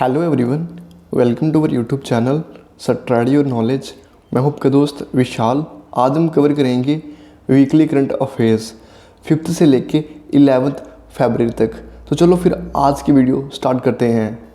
Hello everyone, welcome to our YouTube channel study your knowledge. मैं हूं आपका दोस्त विशाल। आज हम कवर करेंगे वीकली करंट अफेयर्स 5th से लेके 11th फरवरी तक। तो चलो फिर आज की वीडियो स्टार्ट करते हैं।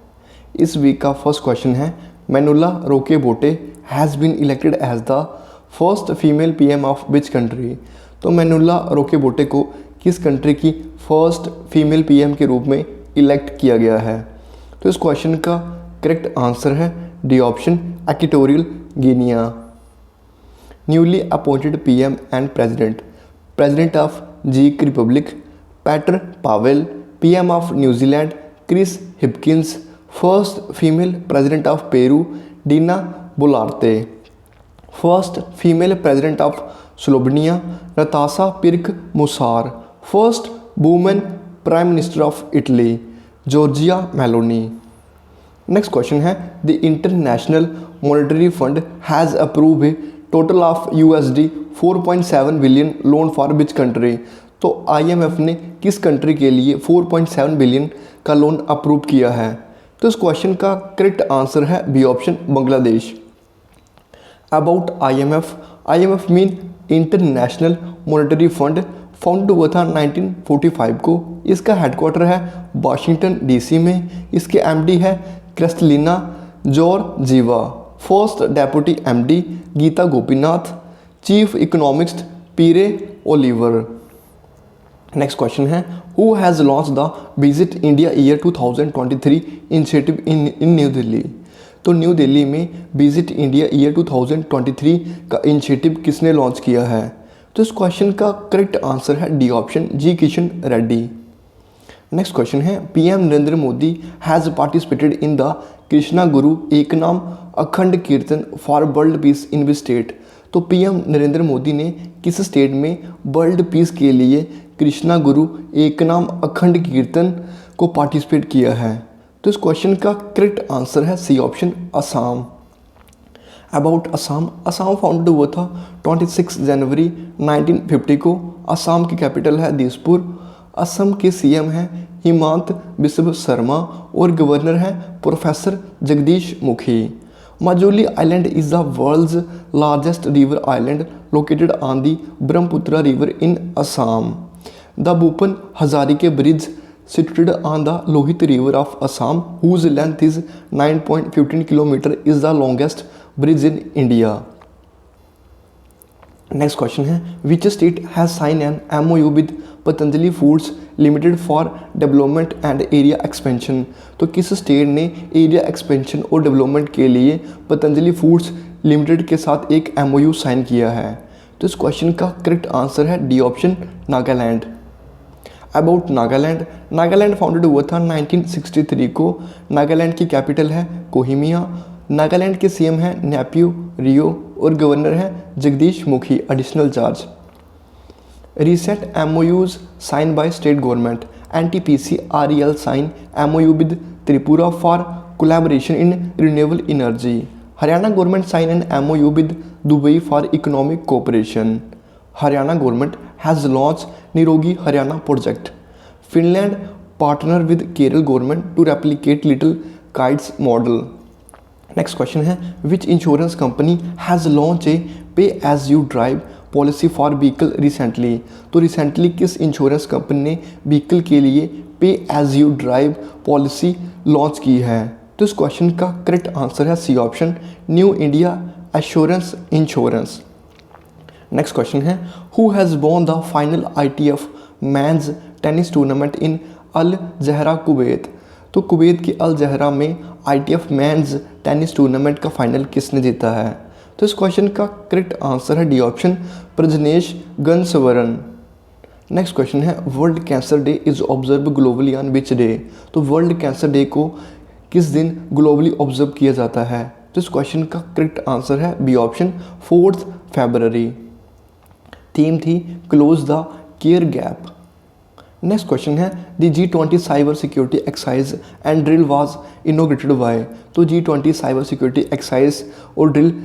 इस वीक का फर्स्ट क्वेश्चन है, Manuela Roka Botey has been elected as the first female PM of which country. तो मैनुला रोके-बोटे को किस कंट्री की फर्स्ट फीमेल पीएम के रूप में इलेक्ट किया गया है। तो इस क्वेश्चन का करेक्ट आंसर है D option, Equatorial Guinea. Newly appointed PM and president of जीक Republic Petr Pavel, PM of New Zealand Chris Hipkins, first female president of Peru Dina Boluarte, first female president of Slovenia Natasa Pirc Musar, first women prime minister of Italy Giorgia Meloni. Next question है, the International monetary Fund has approve a total of USD 4.7 billion loan for which country. तो IMF ने किस country के लिए 4.7 billion का loan approve किया है। तो इस क्वेश्चन का करेक्ट आंसर है B option, Bangladesh. About IMF mean international monetary fund, found हुआ था 1945 को। इसका हेडक्वार्टर है वाशिंगटन DC में। इसके MD है Kristalina Georgieva, first deputy MD Gita Gopinath, chief economist Pierre Olivier. Next question है, who has launch the visit India year 2023 initiative in New Delhi. तो न्यू दिल्ली में विजिट इंडिया ईयर 2023 का इनिशिएटिव किसने लॉन्च किया है। तो इस क्वेश्चन का करेक्ट आंसर है डी ऑप्शन, जी किशन रेड्डी। नेक्स्ट क्वेश्चन है, PM Narendra Modi has participated in the Krishna गुरु एक नाम अखंड कीर्तन for world peace in which state. तो पीएम नरेंद्र मोदी ने किस स्टेट में वर्ल्ड पीस के लिए कृष्णा गुरु एक नाम अखंड कीर्तन को पार्टिसिपेट किया है। तो इस क्वेश्चन का करेक्ट आंसर है C option, Assam. About Assam founded हुआ था 26 जनवरी 1950 को। असम की कैपिटल है दिसपुर। असम के CM हैं हिमंत बिस्व शर्मा और गवर्नर हैं professor Jagdish Mukhi. Majuli island is the world's largest river island located on the Brahmaputra river in Assam. The Bhupen Hazarika bridge situated on the Lohit River of Assam, whose length is 9.15 km, is the longest bridge in India. Next question है, which state has signed an MOU with Patanjali Foods Limited for development and area expansion। तो किस state ने area expansion और development के लिए Patanjali foods limited के साथ एक MOU साइन किया है। तो इस क्वेश्चन का करेक्ट आंसर है D option, Nagaland. About Nagaland founded हुआ था 1963 को। नागालैंड की कैपिटल है कोहिमा। नागालैंड के CM हैं नेफ्यू रियो और गवर्नर हैं Jagdish Mukhi, additional charge. Recent MOUs sign by state government, NTPC REL sign MOU with Tripura for collaboration in renewable energy. Haryana government sign an MOU with Dubai for economic cooperation. Haryana government has launch Nirogi Haryana project. Finland partner with Kerala government to replicate little kites model. Next question है, which insurance company has launch a pay as you drive policy for vehicle recently. तो recently किस insurance company ने vehicle के लिए pay as you drive policy launch की है। तो इस क्वेश्चन का करेक्ट आंसर है C option, New India Assurance insurance. Next question है, who has won the final ITF men's tennis tournament in Al Jahra Kuwait. तो कुवैत के अल जहरा में ITF मैंस टेनिस टूर्नामेंट का फाइनल किसने जीता है। तो इस क्वेश्चन का करेक्ट आंसर है D option, Prajnesh Gunneswaran. Next question है, world cancer day is observe globally on which day. तो वर्ल्ड कैंसर डे को किस दिन ग्लोबली ऑब्जर्व किया जाता है। तो इस क्वेश्चन का करेक्ट आंसर है बी ऑप्शन, 4 फरवरी। थीम थी close the care gap. Next question है, the G20 cyber security exercise and drill was inaugurated by. तो G20 साइबर सिक्योरिटी एक्सरसाइज और ड्रिल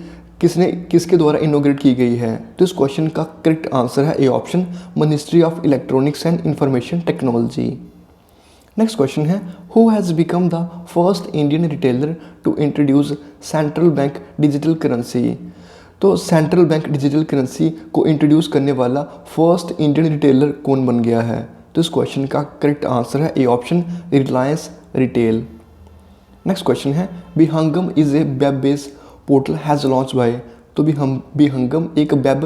किसके द्वारा इनोग्रेट की गई है। तो इस क्वेश्चन का करेक्ट आंसर है A option, ministry of electronics and information technology. Next question है, who has become the first Indian retailer to introduce central bank digital currency. तो सेंट्रल बैंक डिजिटल करेंसी को इंट्रोड्यूस करने वाला first Indian retailer कौन बन गया है? तो इस क्वेश्चन का करेक्ट आंसर है A option, Reliance retail. Next question है, विहंगम is a web based portal has launch by. तो विहंगम एक वेब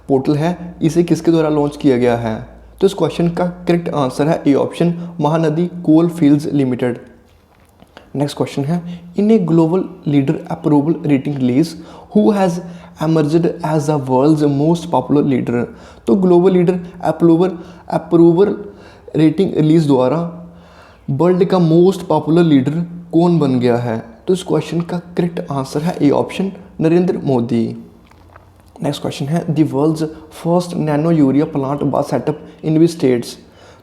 पोर्टल है, इसे किसके द्वारा लॉन्च किया गया है? तो इस क्वेश्चन का करेक्ट आंसर है A option, Mahanadi coalfields limited. Next question है, in a global leader approval rating release who has emerged as the world's most popular leader. तो global leader approval rating release द्वारा world का most popular leader कौन बन गया है? तो इस क्वेश्चन का करेक्ट आंसर है A option, Narendra Modi. Next question है, the world's first nano urea plant was set up in which states.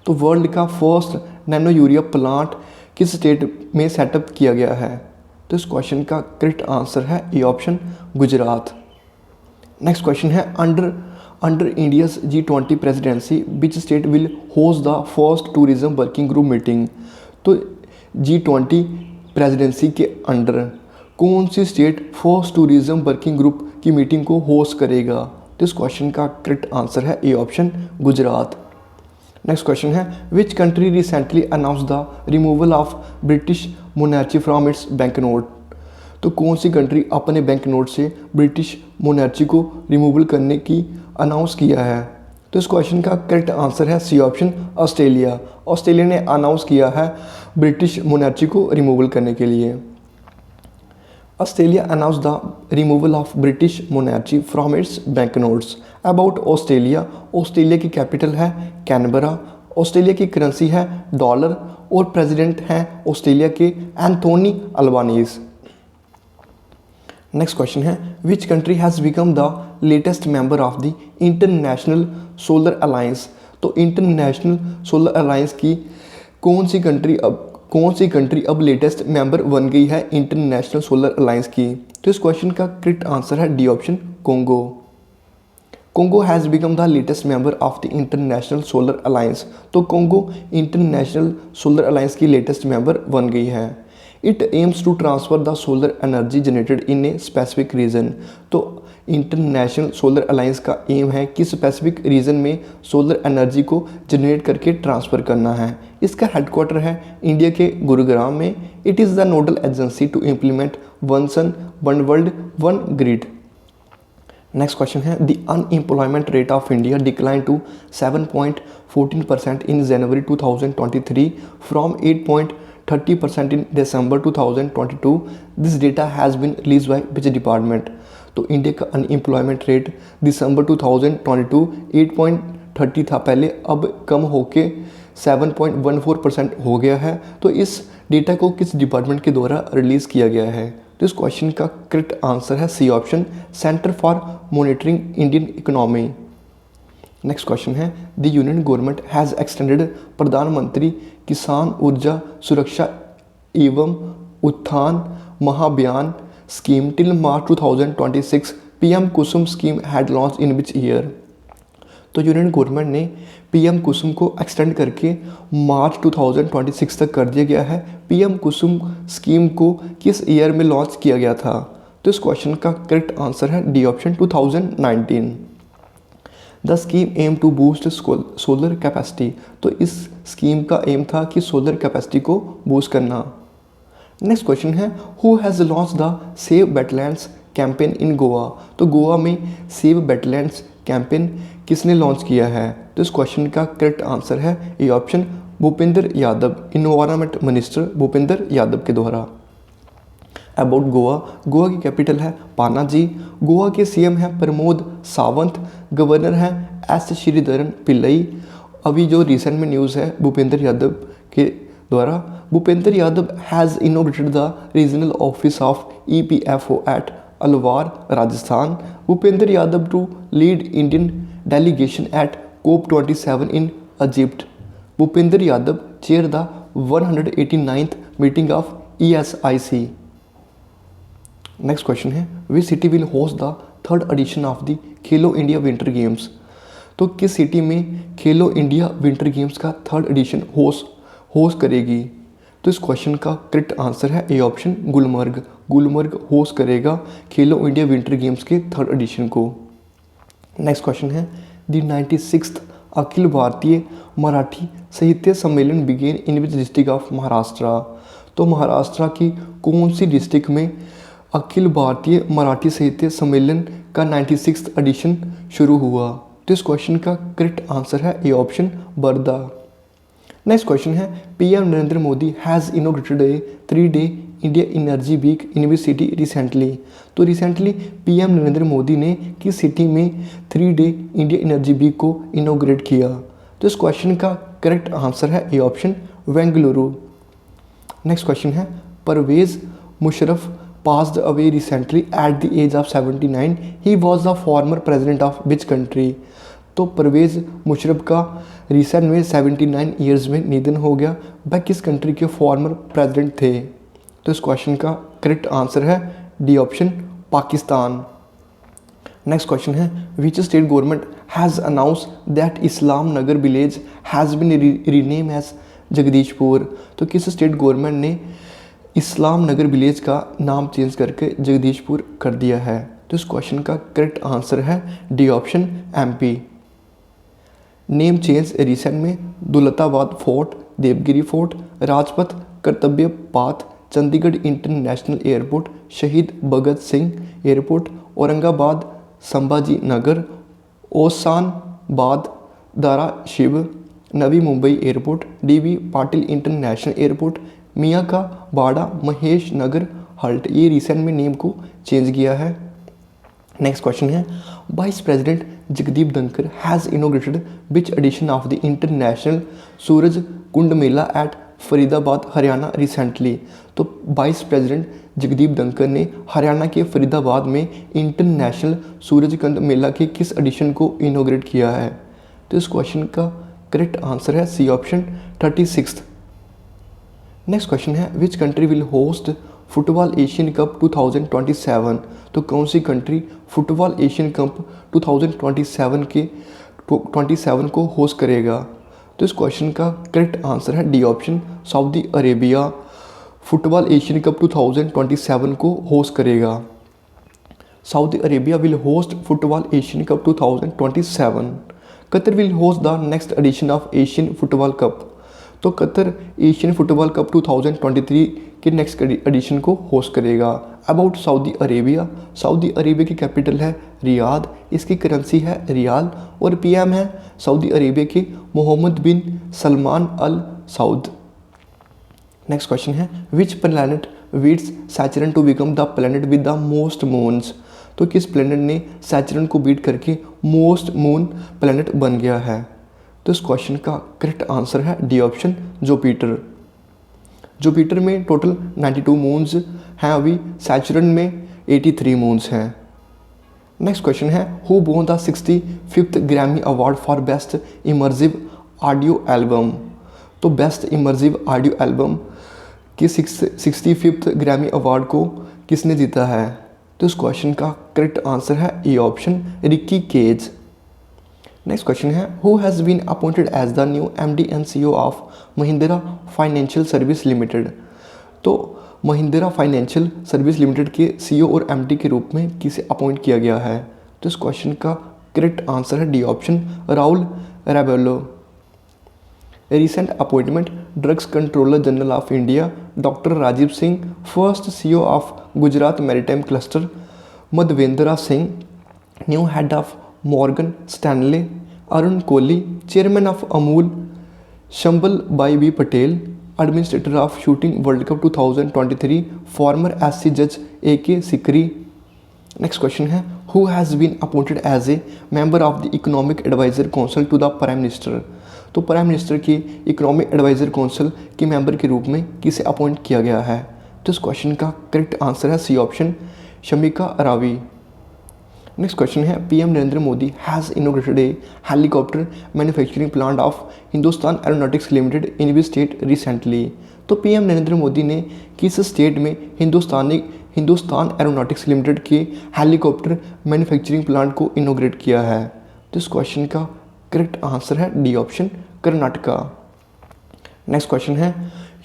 तो वर्ल्ड का फर्स्ट नैनो यूरिया प्लांट किस स्टेट में सेटअप किया गया है? तो इस क्वेश्चन का करेक्ट आंसर है A option, Gujarat. Next question है, under India's G20 presidency which state will host the first tourism working group meeting. तो G20 प्रेसिडेंसी के अंडर कौन सी state first tourism working group की मीटिंग को होस्ट करेगा? तो इस क्वेश्चन का करेक्ट आंसर है A option, Gujarat. Next question है, which country recently announce the removal of British monarchy from its banknote. तो कौन सी कंट्री अपने बैंक नोट से ब्रिटिश मोनार्ची को रिमूवल करने की अनाउंस किया है? तो इस क्वेश्चन का करेक्ट आंसर है सी ऑप्शन, ऑस्ट्रेलिया। ऑस्ट्रेलिया ने अनाउंस किया है ब्रिटिश मोनार्ची को रिमूवल करने के लिए। Australia announce the removal of British monarchy from its bank notes. About Australia, Australia की कैपिटल है कैनबरा, ऑस्ट्रेलिया की करेंसी है डॉलर और प्रेसिडेंट हैं ऑस्ट्रेलिया के एंथोनी अल्बानीज। नेक्स्ट क्वेश्चन है, which country has become the latest member of the international solar alliance. तो international solar alliance की कौन सी कंट्री अब लेटेस्ट मेंबर बन गई है इंटरनेशनल सोलर अलायंस की? तो इस क्वेश्चन का करेक्ट आंसर है D option, Congo. Congo has become the latest member of the international solar alliance. तो कोंगो इंटरनेशनल सोलर अलायंस की लेटेस्ट मेंबर बन गई है। It aims to transfer the solar energy generated in a specific region. तो international solar alliance का aim है कि specific region में सोलर एनर्जी को जनरेट करके ट्रांसफ़र करना है। इसका हेडक्वार्टर है इंडिया के गुरुग्राम में। It is the nodal agency to implement one sun one world one grid. Next question है, the unemployment rate of India decline to 7.14% in January 2023 from 8.30% in December 2022. This data has been released by which department? तो India का unemployment rate दिसंबर 2022 8.30 था पहले, अब कम होके 7.14% हो गया है। तो इस डेटा को किस डिपार्टमेंट के द्वारा रिलीज़ किया गया है? तो इस क्वेश्चन का करेक्ट आंसर है C option, centre for monitoring Indian economy. Next question है, the union government has extended Pradhanmantri Kisan Urja Suraksha Evam Utthan Mahabhiyan scheme till March 2026। PM Kusum scheme had launch in which year. तो यूनियन गवर्नमेंट ने पीएम कुसुम को एक्सटेंड करके मार्च 2026 तक कर दिया गया है। पीएम कुसुम स्कीम को किस ईयर में लॉन्च किया गया था? तो इस क्वेश्चन का करेक्ट आंसर है D option, 2019। The scheme aim to boost solar capacity. तो इस स्कीम का एम था कि सोलर कैपेसिटी को बूस्ट करना। नेक्स्ट क्वेश्चन है, who has launch the save wetlands campaign in Goa. तो गोवा में सेव वेटलैंड्स कैंपेन किसने लॉन्च किया है? तो इस क्वेश्चन का करेक्ट आंसर है A option, Bhupendra Yadav, environment minister Bhupendra Yadav के द्वारा। अबाउट गोवा, गोवा की कैपिटल है पानाजी, गोवा के सीएम है प्रमोद सावंत, गवर्नर है एस श्रीधरन पिल्लई। अभी जो रिसेंट में न्यूज़ है भूपेंद्र यादव के द्वारा, Bhupender Yadav has inaugurated the regional office of EPFO at Alwar Rajasthan. Bhupender Yadav to lead Indian delegation at COP27 in Egypt. Bhupender Yadav chair the 189th meeting of ESIC। Next question है, which city will host the third edition of the Khelo India winter games. तो किस city में Khelo India winter games का third edition host करेगी? तो इस question का correct answer है A option Gulmarg. Gulmarg host करेगा खेलो इंडिया विंटर गेम्स के 3rd एडिशन को। नेक्स्ट क्वेश्चन है दी 96th Akhil Bharatiya Marathi Sahitya Sammelan began in which district of Maharashtra? तो महाराष्ट्र की कौन सी डिस्ट्रिक्ट में अखिल भारतीय मराठी साहित्य सम्मेलन का 96th एडिशन शुरू हुआ? तो इस क्वेश्चन का करेक्ट आंसर है A option Wardha. Next question है PM Narendra Modi has inaugurated a 3-day India energy week in which city recently? तो रिसेंटली पीएम नरेंद्र मोदी ने किस सिटी में 3-day इंडिया एनर्जी वीक को इनॉग्रेट किया? तो इस क्वेश्चन का करेक्ट आंसर है A option Bengaluru. Next question है Parvez Musharraf passed away recently at the age of 79. He was the former president of which country? तो परवेज मुशर्रफ का रिसेंट में 79 ईयर्स में निधन हो गया। वह किस कंट्री के फॉर्मर प्रेसिडेंट थे? तो इस क्वेश्चन का करेक्ट आंसर है D option Pakistan. Next question है which state government has announced that Islam Nagar village has been rename as Jagdishpur? तो किस स्टेट गवर्नमेंट ने इस्लाम नगर विलेज का नाम चेंज करके जगदीशपुर कर दिया है? तो इस क्वेश्चन का करेक्ट आंसर है D option MP. Name change recent में Daulatabad fort, Devagiri fort, Rajpath Kartavya Path, Chandigarh international airport, Shaheed Bhagat Singh airport, Aurangabad Sambhaji Nagar, Osmanabad Dharashiv, Navi Mumbai airport, DB Patil international airport, Miyan Ka बाड़ा महेश नगर हल्ट। ये रिसेंट में नेम को चेंज किया है। नेक्स्ट क्वेश्चन है vice president Jagdeep Dhankhar has inaugurated which edition of the international Suraj Kund Mela at Faridabad Haryana recently? तो vice president Jagdeep Dhankhar ने हरियाणा के फरीदाबाद में इंटरनेशनल सूरजकुंड मेला के किस एडिशन को इनॉग्रेट किया है? तो इस क्वेश्चन का करेक्ट आंसर है सी ऑप्शन 36। नेक्स्ट क्वेश्चन है which country will host football Asian cup 2027? तो कौन सी कंट्री फुटबॉल एशियन कप 2027 को होस्ट करेगा? तो इस क्वेश्चन का करेक्ट आंसर है D option Saudi Arabia football Asian cup 2027 को होस्ट करेगा। Saudi Arabia will host football Asian cup 2027। Qatar will host the next edition of Asian football cup? तो Qatar Asian football cup 2023 के next edition को host करेगा। About Saudi Arabia, Saudi Arabia की capital है Riyadh, इसकी currency है riyal और PM है सऊदी अरेबिया के Mohammed bin Salman Al Saud. Next question है which planet beats Saturn to become the planet with the most moons? तो किस प्लैनेट ने सैचरन को बीट करके मोस्ट मून प्लैनेट बन गया है? तो इस क्वेश्चन का करेक्ट आंसर है डी ऑप्शन जुपिटर। जुपिटर में टोटल 92 मून्स हैं, अभी सैचरन में 83 मून्स हैं। नेक्स्ट क्वेश्चन है who won the 65th Grammy award for best immersive audio album? तो बेस्ट इमर्सिव ऑडियो एल्बम के 65th ग्रैमी अवार्ड को किसने जीता है? तो इस क्वेश्चन का करेक्ट आंसर है A option Ricky Kej. Next question है who has been appointed as the new MD and CEO of Mahindra financial service limited? तो महिंद्रा फाइनेंशियल सर्विस लिमिटेड के CEO और MD के रूप में किसे अपॉइंट किया गया है? तो इस क्वेश्चन का करेक्ट आंसर है D option Rahul Rebello. Recent appointment drugs controller general of India doctor Rajiv Singh, first CEO of Gujarat maritime cluster Madhvendra Singh, new head of Morgan Stanley Arun Kohli, chairman of Amul Shamal bhai B Patel, administrator of shooting world cup 2023 former SC जज AK Sikri. Next question है who has been appointed as a member of the economic advisor council to the prime minister? तो prime minister की economic advisor council के member के रूप में किसे appoint किया गया है? तो इस क्वेश्चन का करेक्ट आंसर है C option Shamika Ravi. Next question है PM Narendra Modi has inaugurated a helicopter manufacturing plant of Hindustan aeronautics limited in which state recently? तो पीएम नरेंद्र मोदी ने किस स्टेट में हिंदुस्तान एरोनॉटिक्स लिमिटेड के हेलीकॉप्टर मैन्युफैक्चरिंग प्लांट को इनॉग्रेट किया है? तो इस क्वेश्चन का करेक्ट आंसर है D option Karnataka. Next question है,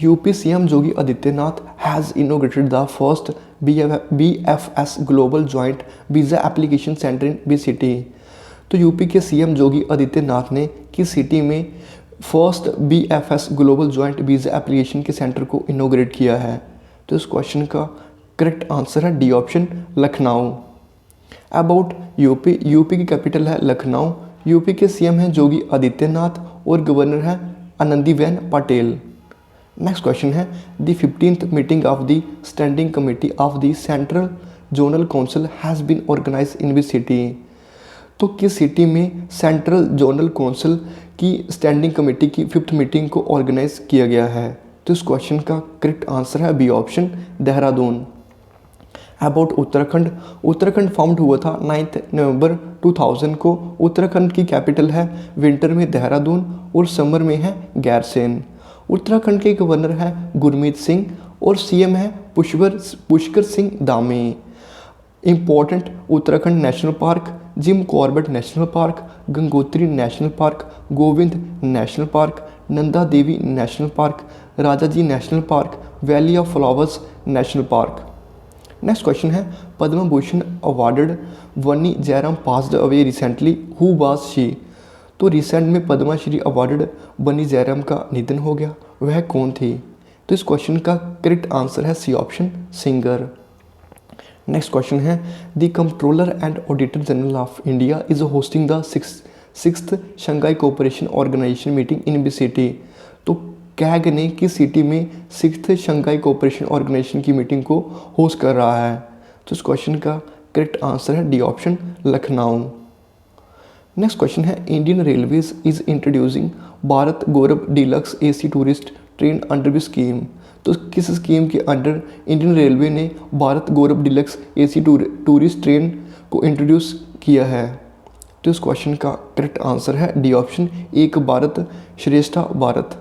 UP CM Yogi Adityanath has inaugurated the first BFS global joint visa application centre in B city. तो यूपी के सीएम योगी आदित्यनाथ ने किस सिटी में first BFS global joint visa application के centre को इनोग्रेट किया है? तो इस क्वेश्चन का करेक्ट आंसर है D option, Lucknow. About UP की कैपिटल है लखनऊ। यूपी के सीएम हैं योगी आदित्यनाथ और गवर्नर है आनंदीबेन पटेल। नेक्स्ट क्वेश्चन है, the 15th meeting of the standing committee of the central zonal council has been organise in which city. तो किस सिटी में सेंट्रल जोनल काउंसिल की स्टैंडिंग कमेटी की 5th मीटिंग को ऑर्गेनाइज किया गया है? तो इस क्वेश्चन का करेक्ट आंसर है B option, Dehradun. About Uttarakhand found हुआ था 9 नवंबर 2000 को। उत्तराखंड की कैपिटल है विंटर में देहरादून और समर में है गैरसेन। उत्तराखंड के गवर्नर है गुरमीत सिंह और सीएम है Pushkar Singh Dhami. Important Uttarakhand national park, Jim Corbett national park, Gangotri national park, Govind national park, Nanda Devi national park, Rajaji national park, valley of flowers national park. Next question है, Padma Bhushan awarded Vani Jairam passed away recently, who was she. तो recent में Padmashri awarded बनी जयराम का निधन हो गया, वह कौन थी? तो इस क्वेश्चन का करेक्ट आंसर है C option, singer. Next question है, the controller and auditor general of India is hosting the sixth Shanghai cooperation organisation meeting in B city. तो कैग ने किस सिटी में 6th शंघाई कोऑपरेशन ऑर्गेनाइजेशन की meeting को host कर रहा है? तो इस क्वेश्चन का करेक्ट आंसर है D option, Lucknow. Next question है, Indian railways is introducing Bharat Gaurav deluxe AC tourist train under which scheme. तो किस स्कीम के अंडर इंडियन रेलवे ने Bharat Gaurav deluxe AC tourist train को इंट्रोड्यूस किया है? तो इस क्वेश्चन का करेक्ट आंसर है डी ऑप्शन, एक भारत श्रेष्ठा भारत।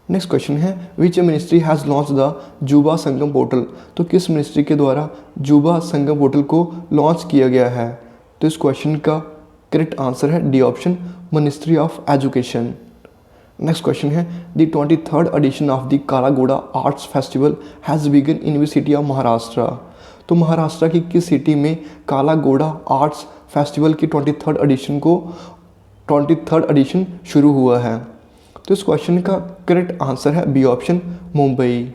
नेक्स्ट क्वेश्चन है, which ministry has launch the Yuva Sangam portal. तो किस मिनिस्ट्री के द्वारा युवा संगम पोर्टल को लॉन्च किया गया है? तो इस क्वेश्चन का करेक्ट आंसर है D option, ministry of education. Next question है, the 23rd edition of the Kala Ghoda arts festival has begun in which city of Maharashtra. तो महाराष्ट्र की किस सिटी में कालाघोड़ा आर्ट्स फेस्टिवल की 23rd एडिशन शुरू हुआ है? तो इस क्वेश्चन का करेक्ट आंसर है B option, Mumbai.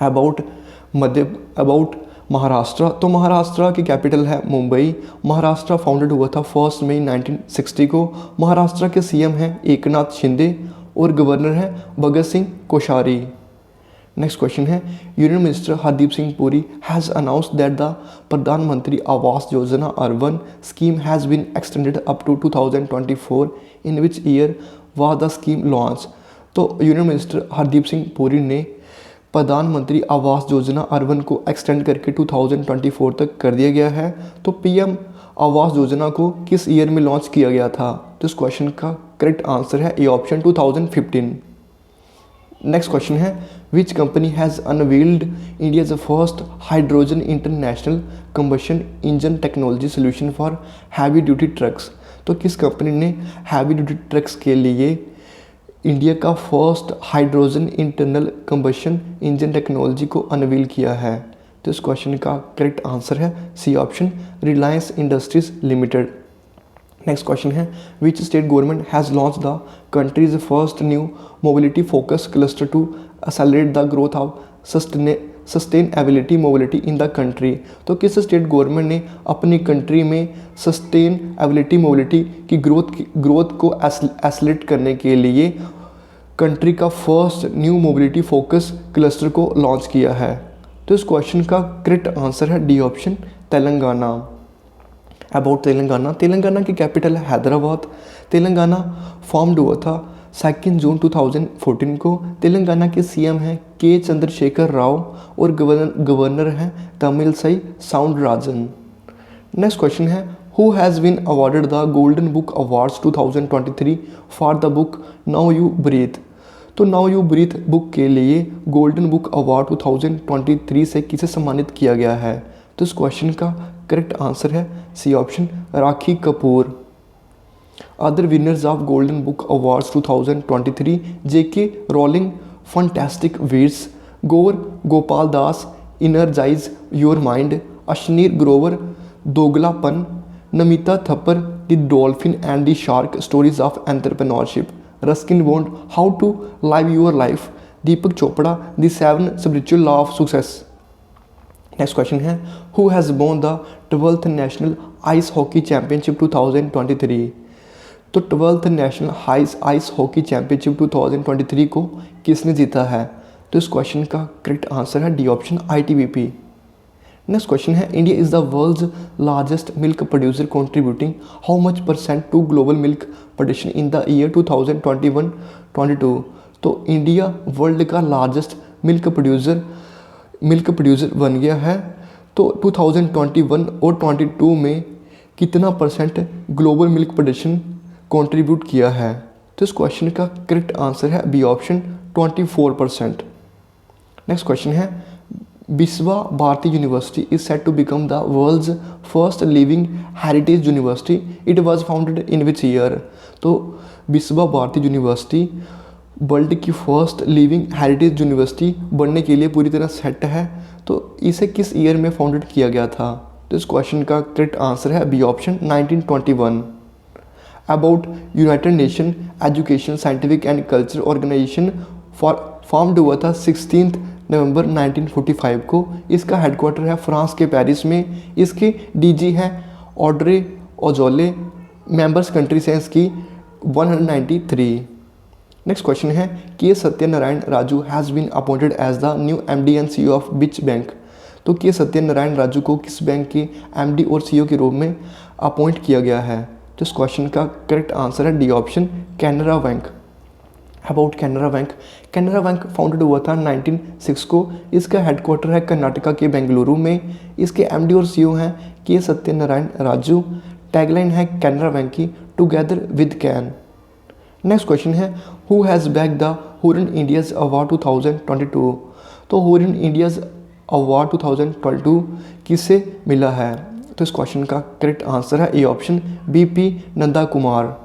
About Maharashtra. तो महाराष्ट्र की कैपिटल है मुंबई। महाराष्ट्र फाउंडेड हुआ था 1 मई 1960 को। महाराष्ट्र के सीएम हैं एकनाथ शिंदे और गवर्नर है भगत सिंह कोश्यारी। नेक्स्ट क्वेश्चन है, union minister Hardeep Singh Puri has announced that the Pradhan Mantri Awas Yojana urban scheme has been extended up to 2024, in which year was the scheme launch. तो यूनियन मिनिस्टर हरदीप सिंह पुरी ने प्रधानमंत्री आवास योजना अर्बन को एक्सटेंड करके 2024 तक कर दिया गया है। तो PM आवास योजना को किस ईयर में लॉन्च किया गया था? तो इस क्वेश्चन का करेक्ट आंसर है ए ऑप्शन, 2015। नेक्स्ट क्वेश्चन है, which company has unveiled India's first hydrogen international combustion engine technology solution for heavy duty trucks. तो किस कंपनी ने हैवी ड्यूटी ट्रक्स के लिए इंडिया का first hydrogen internal combustion engine technology को unveil किया है? तो इस क्वेश्चन का करेक्ट आंसर है C option, Reliance industries limited. Next question है, which state government has launch the country's first new mobility focus cluster to accelerate the growth of sustainability mobility in the country. तो किस state government ने अपनी country में sustainability mobility की growth को accelerate करने के लिए कंट्री का first new mobility focus cluster को लॉन्च किया है? तो इस क्वेश्चन का करेक्ट आंसर है D option, Telangana. About Telangana की कैपिटल है हैदराबाद। तेलंगाना फॉर्म्ड हुआ था 2 जून 2014 को। तेलंगाना के सीएम हैं के चंद्रशेखर राव और गवर्नर हैं तमिलसाई साउंडरराजन। नेक्स्ट क्वेश्चन है, who has been awarded the golden book awards 2023 for the book now you breathe. तो नाउ यू ब्रीथ बुक के लिए गोल्डन बुक अवार्ड 2023 से किसे सम्मानित किया गया है? तो इस क्वेश्चन का करेक्ट आंसर है C option, Rakhi Kapoor. Other winners of golden book awards 2023 JK Rowling fantastic beasts, Gaur Gopal Das energize your mind, Ashneer Grover Doglapan, Namita Thapar the dolphin and the shark stories of entrepreneurship, Ruskin Bond how to live your life, Deepak Chopra the 7 spiritual law of success. Next question है who has won the 12th national ice hockey championship 2023। तो 12th national ice hockey championship 2023 को किसने जीता है? तो इस question का correct answer है D option ITBP। Next question है India is the world's largest milk producer contributing how much % to global milk production in the year 2021-22। तो इंडिया वर्ल्ड का लार्जेस्ट मिल्क प्रोड्यूसर बन गया है। तो 2021 और 22 में कितना % ग्लोबल मिल्क प्रोडक्शन कंट्रीब्यूट किया है? तो इस क्वेश्चन का करेक्ट आंसर है बी ऑप्शन 24%। नेक्स्ट क्वेश्चन है Visva Bharati university is set to become the world's first living heritage university, it was founded in which year? तो बिस्वा भारती यूनिवर्सिटी वर्ल्ड की फर्स्ट लिविंग हेरिटेज यूनिवर्सिटी बनने के लिए पूरी तरह सेट है। तो इसे किस ईयर में फाउंडेड किया गया था? तो इस क्वेश्चन का करेक्ट आंसर है B option 1921। About united nation education scientific and culture organisation formed हुआ था 16 नवंबर 1945 को। इसका हेडक्वार्टर है फ्रांस के पेरिस में। इसके DG है ऑड्रे ओजोले। मेंबर्स कंट्रीज हैं इसकी 193। नेक्स्ट क्वेश्चन है K Satyanarayana Raju has been appointed as the new MD and CEO of which bank? तो के सत्यनारायण राजू को किस बैंक के MD और CEO के रूप में अपॉइंट किया गया है? तो इस क्वेश्चन का करेक्ट आंसर है D option Canara bank. About Canara bank founded हुआ था 1906 को। इसका हेडक्वार्टर है कर्नाटका के बेंगलुरु में। इसके MD और CEO हैं के सत्यनारायण राजू। टैगलाइन है कैनरा बैंक की together with can. Next question है who has bag the Hurun India's award 2022? तो हुरन इंडियाज अवार्ड 2022 किसे मिला है? तो इस क्वेश्चन का करेक्ट आंसर है A option BP Nanda Kumar.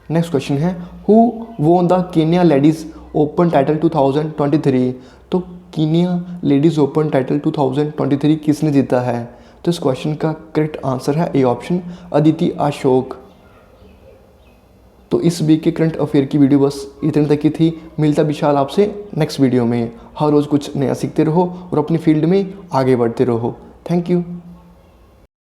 Next question है who won the Kenya ladies open title 2023? तो केन्या लेडीज़ ओपन टाइटल 2023 किसने जीता है? तो इस क्वेश्चन का करेक्ट आंसर है ए ऑप्शन अदिति अशोक। तो इस वीक के करंट अफेयर की वीडियो बस इतने तक की थी। मिलता विशाल आपसे नेक्स्ट वीडियो में। हर रोज़ कुछ नया सीखते रहो और अपनी फील्ड में आगे बढ़ते रहो। Thank you.